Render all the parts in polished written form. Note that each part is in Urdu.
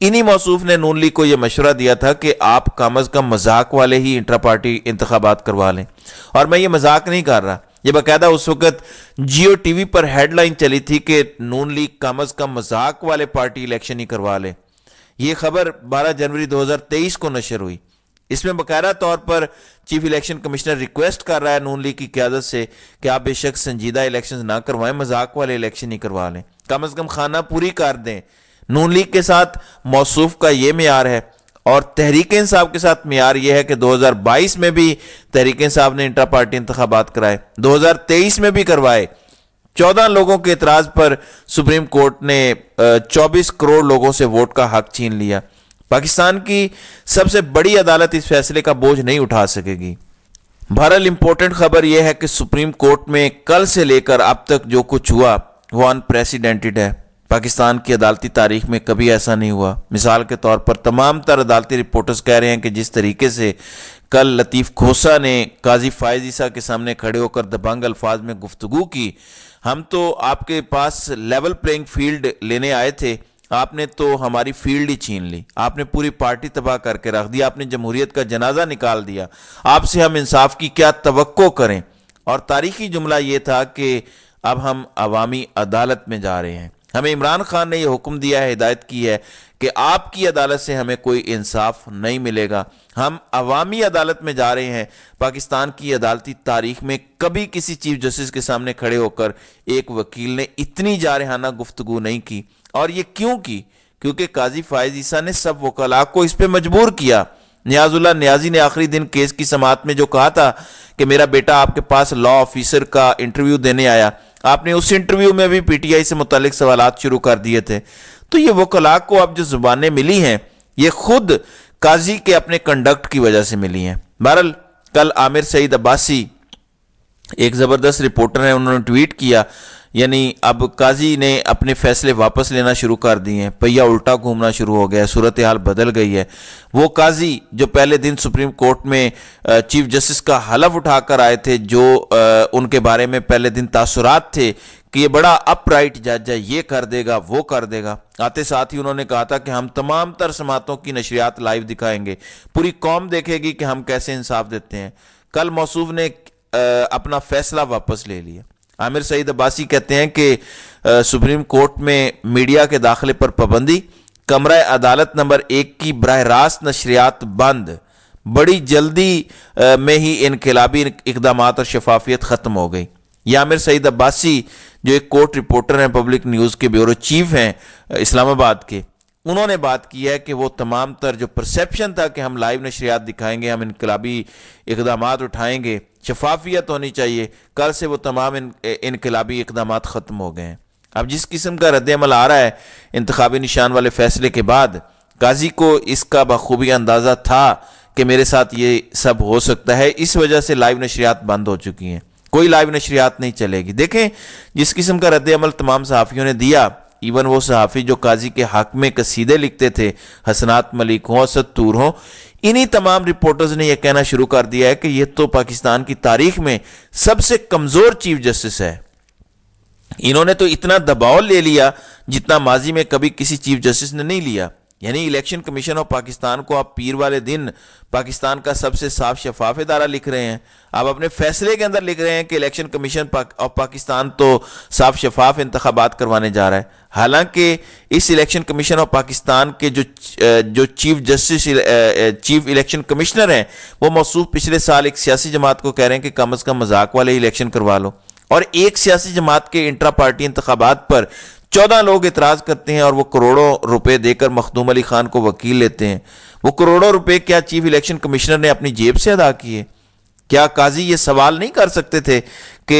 انہی موصوف نے نون لیگ کو یہ مشورہ دیا تھا کہ آپ کم از کم مذاق والے ہی انٹرا پارٹی انتخابات کروا لیں، اور میں یہ مذاق نہیں کر رہا، یہ باقاعدہ اس وقت جیو ٹی وی پر ہیڈ لائن چلی تھی کہ نون لیگ کم از کم مذاق والے پارٹی الیکشن ہی کروا لے۔ یہ خبر 12 جنوری 2023 کو نشر ہوئی۔ اس میں باقاعدہ طور پر چیف الیکشن کمشنر ریکویسٹ کر رہا ہے نون لیگ کی قیادت سے کہ آپ بے شک سنجیدہ الیکشن نہ کروائیں، مذاق والے الیکشن ہی کروا لیں، کم از کم خانہ پوری کر دیں۔ نون لیگ کے ساتھ موصوف کا یہ معیار ہے، اور تحریک انصاف کے ساتھ معیار یہ ہے کہ 2022 میں بھی تحریک انصاف نے انٹرا پارٹی انتخابات کرائے، 2023 میں بھی کروائے۔ 14 لوگوں کے اعتراض پر سپریم کورٹ نے 24 کروڑ لوگوں سے ووٹ کا حق چھین لیا۔ پاکستان کی سب سے بڑی عدالت اس فیصلے کا بوجھ نہیں اٹھا سکے گی۔ بہرحال امپورٹنٹ خبر یہ ہے کہ سپریم کورٹ میں کل سے لے کر اب تک جو کچھ ہوا وہ انپریسیڈنٹڈ ہے۔ پاکستان کی عدالتی تاریخ میں کبھی ایسا نہیں ہوا۔ مثال کے طور پر تمام تر عدالتی رپورٹرز کہہ رہے ہیں کہ جس طریقے سے کل لطیف کھوسہ نے قاضی فائز عیسیٰ کے سامنے کھڑے ہو کر دبنگ الفاظ میں گفتگو کی، ہم تو آپ کے پاس لیول پلینگ فیلڈ لینے آئے تھے، آپ نے تو ہماری فیلڈ ہی چھین لی، آپ نے پوری پارٹی تباہ کر کے رکھ دی، آپ نے جمہوریت کا جنازہ نکال دیا، آپ سے ہم انصاف کی کیا توقع کریں۔ اور تاریخی جملہ یہ تھا کہ اب ہم عوامی عدالت میں جا رہے ہیں۔ ہمیں عمران خان نے یہ حکم دیا ہے، ہدایت کی ہے کہ آپ کی عدالت سے ہمیں کوئی انصاف نہیں ملے گا، ہم عوامی عدالت میں جا رہے ہیں۔ پاکستان کی عدالتی تاریخ میں کبھی کسی چیف جسٹس کے سامنے کھڑے ہو کر ایک وکیل نے اتنی جارحانہ گفتگو نہیں کی۔ اور یہ کیوں کی؟ کیونکہ قاضی فائز عیسیٰ نے سب وکلاء کو اس پہ مجبور کیا۔ نیاز اللہ نیازی نے آخری دن کیس کی سماعت میں جو کہا تھا کہ میرا بیٹا آپ کے پاس لا آفیسر کا انٹرویو دینے آیا، آپ نے اس انٹرویو میں بھی پی ٹی آئی سے متعلق سوالات شروع کر دیے تھے۔ تو یہ وکلاء کو اب جو زبانیں ملی ہیں یہ خود قاضی کے اپنے کنڈکٹ کی وجہ سے ملی ہیں۔ بہرحال کل عامر سعید عباسی ایک زبردست رپورٹر ہیں، انہوں نے ٹویٹ کیا، یعنی اب قاضی نے اپنے فیصلے واپس لینا شروع کر دیے ہیں، پہیا الٹا گھومنا شروع ہو گیا ہے، صورتحال بدل گئی ہے۔ وہ قاضی جو پہلے دن سپریم کورٹ میں چیف جسٹس کا حلف اٹھا کر آئے تھے، جو ان کے بارے میں پہلے دن تاثرات تھے کہ یہ بڑا اپ رائٹ جج ہے، یہ کر دے گا وہ کر دے گا، آتے ساتھ ہی انہوں نے کہا تھا کہ ہم تمام تر سماعتوں کی نشریات لائیو دکھائیں گے، پوری قوم دیکھے گی کہ ہم کیسے انصاف دیتے ہیں۔ کل موصوف نے اپنا فیصلہ واپس لے لیا۔ عامر سعید عباسی کہتے ہیں کہ سپریم کورٹ میں میڈیا کے داخلے پر پابندی، کمرہ عدالت نمبر 1 کی براہ راست نشریات بند، بڑی جلدی میں ہی انقلابی اقدامات اور شفافیت ختم ہو گئی۔ یہ عامر سعید عباسی جو ایک کورٹ رپورٹر ہیں، پبلک نیوز کے بیورو چیف ہیں اسلام آباد کے، انہوں نے بات کی ہے کہ وہ تمام تر جو پرسیپشن تھا کہ ہم لائیو نشریات دکھائیں گے، ہم انقلابی اقدامات اٹھائیں گے، شفافیت ہونی چاہیے، کل سے وہ تمام انقلابی اقدامات ختم ہو گئے ہیں۔ اب جس قسم کا رد عمل آ رہا ہے انتخابی نشان والے فیصلے کے بعد، قاضی کو اس کا بخوبی اندازہ تھا کہ میرے ساتھ یہ سب ہو سکتا ہے، اس وجہ سے لائیو نشریات بند ہو چکی ہیں، کوئی لائیو نشریات نہیں چلے گی۔ دیکھیں جس قسم کا رد عمل تمام صحافیوں نے دیا، ایون وہ صحافی جو قاضی کے حق میں قصیدے لکھتے تھے، حسنات ملک ہوں، اسد طور ہوں، انہی تمام رپورٹرز نے یہ کہنا شروع کر دیا ہے کہ یہ تو پاکستان کی تاریخ میں سب سے کمزور چیف جسٹس ہے۔ انہوں نے تو اتنا دباؤ لے لیا جتنا ماضی میں کبھی کسی چیف جسٹس نے نہیں لیا۔ یعنی الیکشن کمیشن آف پاکستان کو آپ پیر والے دن پاکستان کا سب سے صاف شفاف ادارہ لکھ رہے ہیں، آپ اپنے فیصلے کے اندر لکھ رہے ہیں کہ الیکشن کمیشن آف پاکستان تو صاف شفاف انتخابات کروانے جا رہا ہے، حالانکہ اس الیکشن کمیشن آف پاکستان کے جو chief justice chief election commissioner ہیں وہ موصوف پچھلے سال ایک سیاسی جماعت کو کہہ رہے ہیں کہ کم از کم مذاق والے الیکشن کروا لو، اور ایک سیاسی جماعت کے انٹرا پارٹی انتخابات پر 14 لوگ اعتراض کرتے ہیں اور وہ کروڑوں روپے دے کر مخدوم علی خان کو وکیل لیتے ہیں۔ وہ کروڑوں روپے کیا چیف الیکشن کمشنر نے اپنی جیب سے ادا کیے؟ کیا قاضی یہ سوال نہیں کر سکتے تھے کہ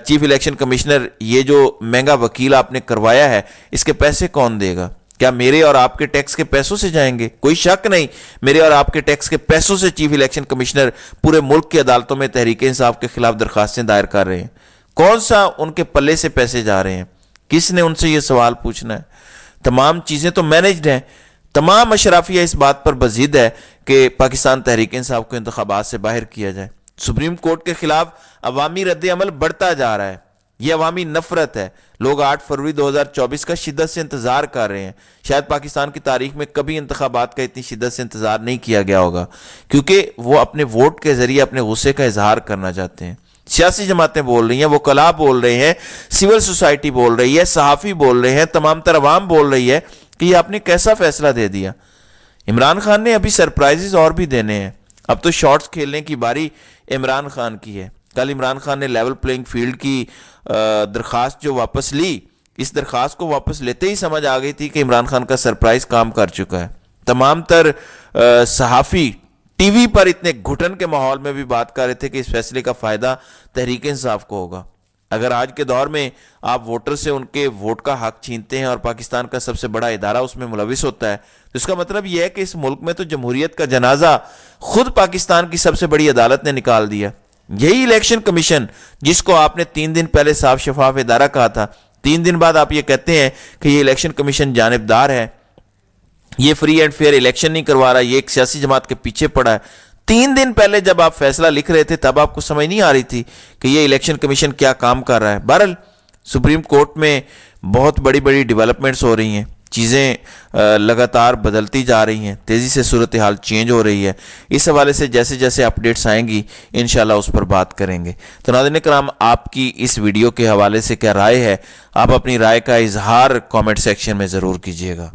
چیف الیکشن کمشنر یہ جو مہنگا وکیل آپ نے کروایا ہے اس کے پیسے کون دے گا؟ کیا میرے اور آپ کے ٹیکس کے پیسوں سے جائیں گے؟ کوئی شک نہیں، میرے اور آپ کے ٹیکس کے پیسوں سے چیف الیکشن کمشنر پورے ملک کی عدالتوں میں تحریک انصاف کے خلاف درخواستیں دائر کر رہے ہیں۔ کون سا ان کے پلے سے پیسے جا رہے ہیں؟ کس نے ان سے یہ سوال پوچھنا ہے؟ تمام چیزیں تو مینجڈ ہیں۔ تمام اشرافیہ اس بات پر بضد ہے کہ پاکستان تحریک انصاف کو انتخابات سے باہر کیا جائے۔ سپریم کورٹ کے خلاف عوامی رد عمل بڑھتا جا رہا ہے، یہ عوامی نفرت ہے. لوگ 8 فروری 2024 کا شدت سے انتظار کر رہے ہیں. شاید پاکستان کی تاریخ میں کبھی انتخابات کا اتنی شدت سے انتظار نہیں کیا گیا ہوگا، کیونکہ وہ اپنے ووٹ کے ذریعے اپنے غصے کا اظہار کرنا چاہتے ہیں. سیاسی جماعتیں بول رہی ہیں، وکلاء بول رہے ہیں، سول سوسائٹی بول رہی ہے، صحافی بول رہے ہیں، تمام تر عوام بول رہی ہے کہ یہ آپ نے کیسا فیصلہ دے دیا. عمران خان نے ابھی سرپرائزز اور بھی دینے ہیں. اب تو شارٹس کھیلنے کی باری عمران خان کی ہے. کل عمران خان نے لیول پلینگ فیلڈ کی درخواست جو واپس لی، اس درخواست کو واپس لیتے ہی سمجھ آ گئی تھی کہ عمران خان کا سرپرائز کام کر چکا ہے. تمام تر صحافی ٹی وی پر اتنے گھٹن کے ماحول میں بھی بات کر رہے تھے کہ اس فیصلے کا فائدہ تحریک انصاف کو ہوگا. اگر آج کے دور میں آپ ووٹر سے ان کے ووٹ کا حق چھینتے ہیں اور پاکستان کا سب سے بڑا ادارہ اس میں ملوث ہوتا ہے، تو اس کا مطلب یہ ہے کہ اس ملک میں تو جمہوریت کا جنازہ خود پاکستان کی سب سے بڑی عدالت نے نکال دیا. یہی الیکشن کمیشن جس کو آپ نے 3 دن پہلے صاف شفاف ادارہ کہا تھا، 3 دن بعد آپ یہ کہتے ہیں کہ یہ الیکشن کمیشن جانبدار ہے، یہ فری اینڈ فیئر الیکشن نہیں کروا رہا، یہ ایک سیاسی جماعت کے پیچھے پڑا ہے. 3 دن پہلے جب آپ فیصلہ لکھ رہے تھے تب آپ کو سمجھ نہیں آ رہی تھی کہ یہ الیکشن کمیشن کیا کام کر رہا ہے. بہرحال سپریم کورٹ میں بہت بڑی بڑی ڈیولپمنٹس ہو رہی ہیں، چیزیں لگاتار بدلتی جا رہی ہیں، تیزی سے صورتحال چینج ہو رہی ہے. اس حوالے سے جیسے جیسے اپڈیٹس آئیں گی انشاءاللہ اس پر بات کریں گے. تو ناظرین کرام، آپ کی اس ویڈیو کے حوالے سے کیا رائے ہے؟ آپ اپنی رائے کا اظہار کامنٹ سیکشن میں ضرور کیجیے گا.